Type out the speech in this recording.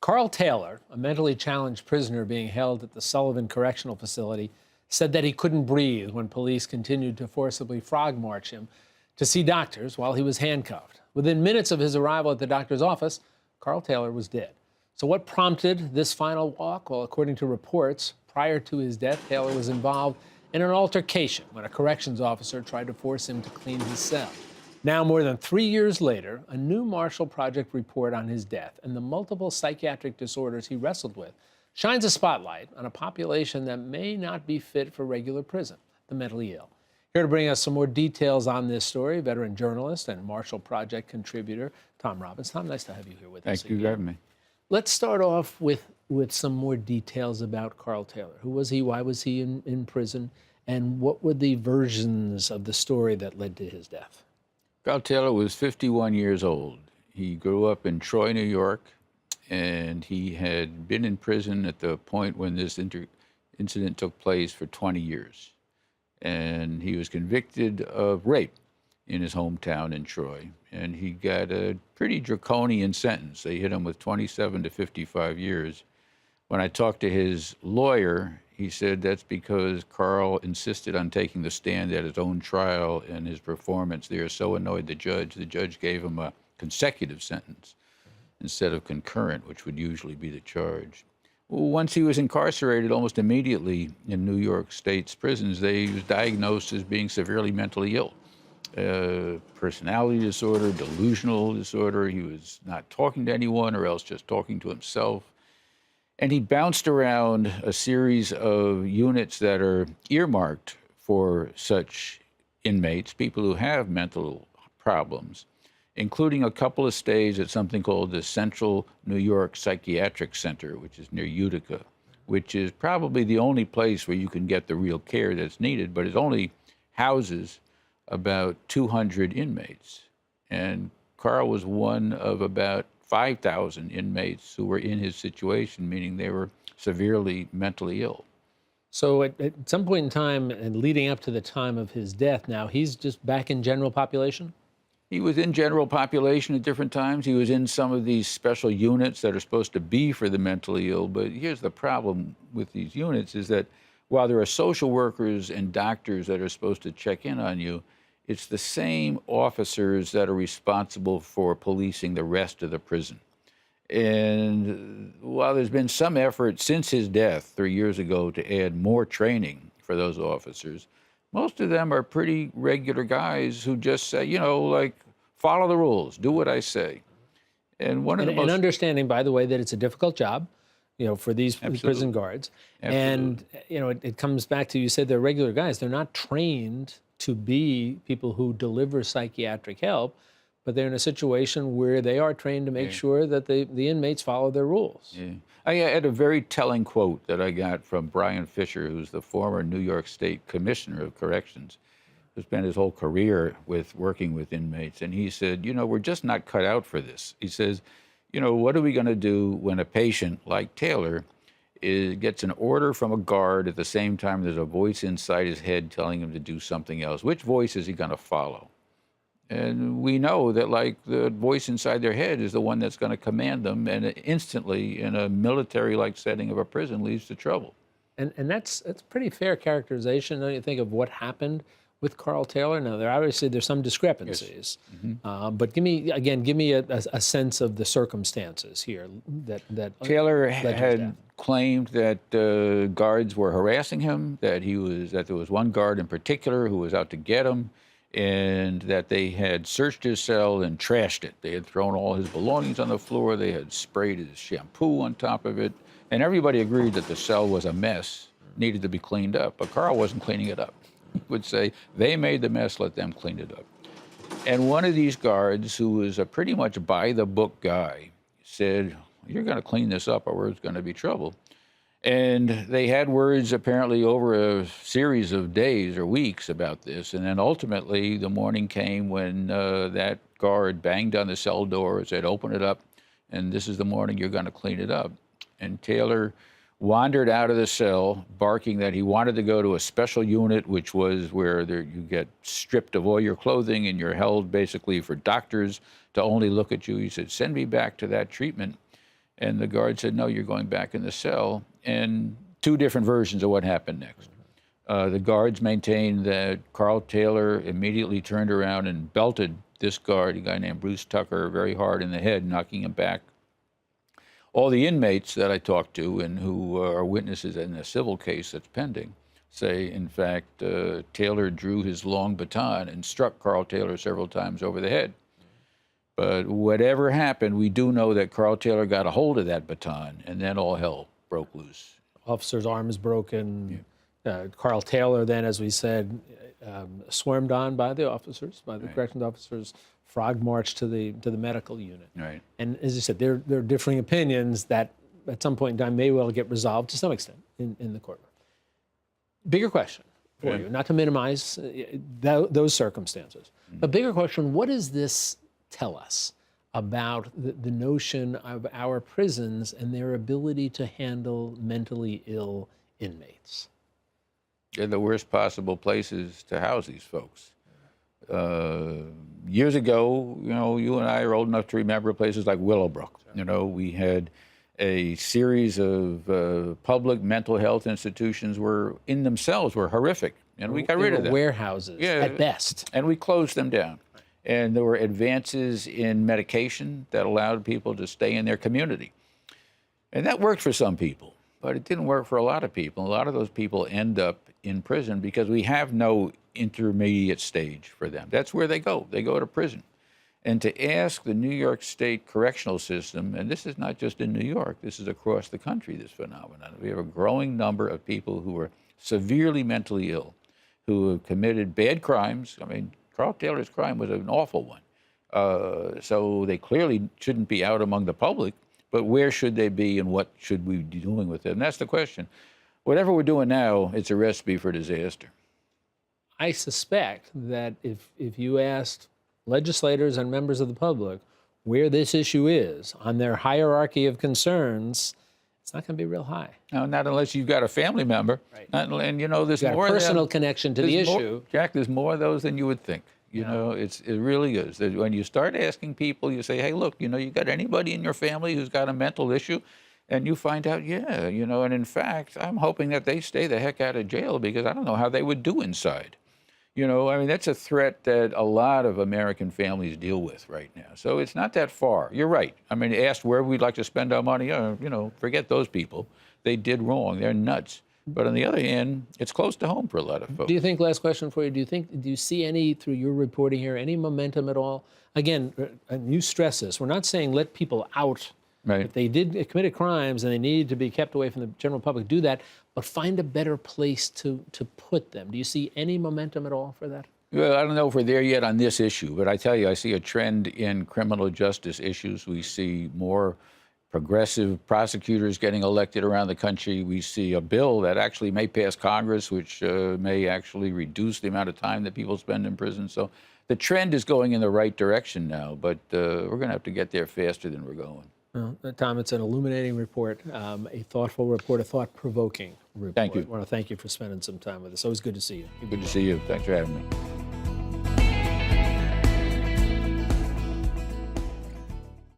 Carl Taylor, a mentally challenged prisoner being held at the Sullivan Correctional Facility, said that he couldn't breathe when police continued to forcibly frog march him to see doctors while he was handcuffed. Within minutes of his arrival at the doctor's office, Carl Taylor was dead. So what prompted this final walk? Well, according to reports, prior to his death, Taylor was involved in an altercation when a corrections officer tried to force him to clean his cell. Now, more than 3 years later, a new Marshall Project report on his death and the multiple psychiatric disorders he wrestled with shines a spotlight on a population that may not be fit for regular prison, the mentally ill. Here to bring us some more details on this story, veteran journalist and Marshall Project contributor, Tom Robbins. Tom, nice to have you here with us. Thank you for having me. Let's start off with some more details about Carl Taylor. Who was he? Why was he in prison? And what were the versions of the story that led to his death? Carl Taylor was 51 years old. He grew up in Troy, New York, and he had been in prison at the point when this incident took place for 20 years. And he was convicted of rape in his hometown in Troy. And he got a pretty draconian sentence. They hit him with 27 to 55 years. When I talked to his lawyer, he said that's because Carl insisted on taking the stand at his own trial, and his performance there so annoyed the judge. The judge gave him a consecutive sentence instead of concurrent, which would usually be the charge. Well, once he was incarcerated, almost immediately in New York State's prisons, he was diagnosed as being severely mentally ill. Personality disorder, delusional disorder. He was not talking to anyone or else just talking to himself. And he bounced around a series of units that are earmarked for such inmates, people who have mental problems, including a couple of stays at something called the Central New York Psychiatric Center, which is near Utica, which is probably the only place where you can get the real care that's needed, but it only houses about 200 inmates. And Carl was one of about 5,000 inmates who were in his situation, meaning they were severely mentally ill. So at some point in time, and leading up to the time of his death now, he's just back in general population? He was in general population at different times. He was in some of these special units that are supposed to be for the mentally ill. But here's the problem with these units is that while there are social workers and doctors that are supposed to check in on you, it's the same officers that are responsible for policing the rest of the prison. And while there's been some effort since his death 3 years ago to add more training for those officers, most of them are pretty regular guys who just say, you know, like, follow the rules, do what I say. And one of the most... And understanding, by the way, that it's a difficult job, you know, for these prison guards. Absolutely. And, you know, it comes back to, you said they're regular guys. They're not trained to be people who deliver psychiatric help, but they're in a situation where they are trained to make sure that the inmates follow their rules. Yeah. I had a very telling quote that I got from Brian Fisher, who's the former New York State Commissioner of Corrections, who spent his whole career working with inmates. And he said, you know, we're just not cut out for this. He says, you know, what are we going to do when a patient like Taylor gets an order from a guard at the same time there's a voice inside his head telling him to do something else? Which voice is he going to follow? And we know that, like, the voice inside their head is the one that's going to command them, and it instantly, in a military-like setting of a prison, leads to trouble. And that's pretty fair characterization, don't you think, of what happened with Carl Taylor? Now, there's some discrepancies, Yes. Mm-hmm. But give me a sense of the circumstances here that Taylor led to his had death. claimed that guards were harassing him, that there was one guard in particular who was out to get him, and that they had searched his cell and trashed it. They had thrown all his belongings on the floor. They had sprayed his shampoo on top of it. And everybody agreed that the cell was a mess, needed to be cleaned up. But Carl wasn't cleaning it up. He would say, they made the mess, let them clean it up. And one of these guards, who was a pretty much by-the-book guy, said, you're going to clean this up or there's going to be trouble. And they had words apparently over a series of days or weeks about this. And then ultimately the morning came when that guard banged on the cell door and said, open it up, and this is the morning you're going to clean it up. And Taylor wandered out of the cell, barking that he wanted to go to a special unit, which was where you get stripped of all your clothing and you're held basically for doctors to only look at you. He said, send me back to that treatment. And the guard said, no, you're going back in the cell. And two different versions of what happened next. The guards maintained that Carl Taylor immediately turned around and belted this guard, a guy named Bruce Tucker, very hard in the head, knocking him back. All the inmates that I talked to and who are witnesses in a civil case that's pending say, in fact, Taylor drew his long baton and struck Carl Taylor several times over the head. But whatever happened, we do know that Carl Taylor got a hold of that baton, and then all hell broke loose. Officer's arm is broken. Carl Taylor then, as we said, swarmed on by the officers, by the corrections officers, frog marched to the medical unit. Right. And as you said, there are differing opinions that at some point in time may well get resolved to some extent in the courtroom. Bigger question for you, not to minimize those circumstances, but bigger question, what does this tell us about the notion of our prisons and their ability to handle mentally ill inmates? They're the worst possible places to house these folks. Years ago, you and I are old enough to remember places like Willowbrook. We had a series of public mental health institutions in themselves were horrific, and we got rid of them. Warehouses, at best. And we closed them down. And there were advances in medication that allowed people to stay in their community. And that worked for some people, but it didn't work for a lot of people. A lot of those people end up in prison because we have no intermediate stage for them. That's where they go. They go to prison. And to ask the New York State correctional system, and this is not just in New York, this is across the country, this phenomenon. We have a growing number of people who are severely mentally ill, who have committed bad crimes. I mean, Carl Taylor's crime was an awful one. So they clearly shouldn't be out among the public, but where should they be and what should we be doing with them? And that's the question. Whatever we're doing now, it's a recipe for disaster. I suspect that if you asked legislators and members of the public where this issue is on their hierarchy of concerns, it's not going to be real high. No, not unless you've got a family member. Right. And there's more a personal connection to the issue. Jack, there's more of those than you would think. It really is. When you start asking people, you say, hey, look, you got anybody in your family who's got a mental issue? And you find out, and in fact, I'm hoping that they stay the heck out of jail because I don't know how they would do inside. That's a threat that a lot of American families deal with right now. So it's not that far. You're right. Asked where we'd like to spend our money, forget those people. They did wrong. They're nuts. But on the other hand, it's close to home for a lot of folks. Do you think, last question for you, do you see any, through your reporting here, any momentum at all? Again, and you stress this, we're not saying let people out. Right. If they did committed crimes and they needed to be kept away from the general public, do that, but find a better place to put them. Do you see any momentum at all for that? Well, I don't know if we're there yet on this issue, but I tell you, I see a trend in criminal justice issues. We see more progressive prosecutors getting elected around the country. We see a bill that actually may pass Congress, which may actually reduce the amount of time that people spend in prison. So the trend is going in the right direction now, but we're going to have to get there faster than we're going. Well, Tom, it's an illuminating report, a thoughtful report, a thought-provoking report. Thank you. I want to thank you for spending some time with us. Always good to see you. Good to see you. Thanks for having me.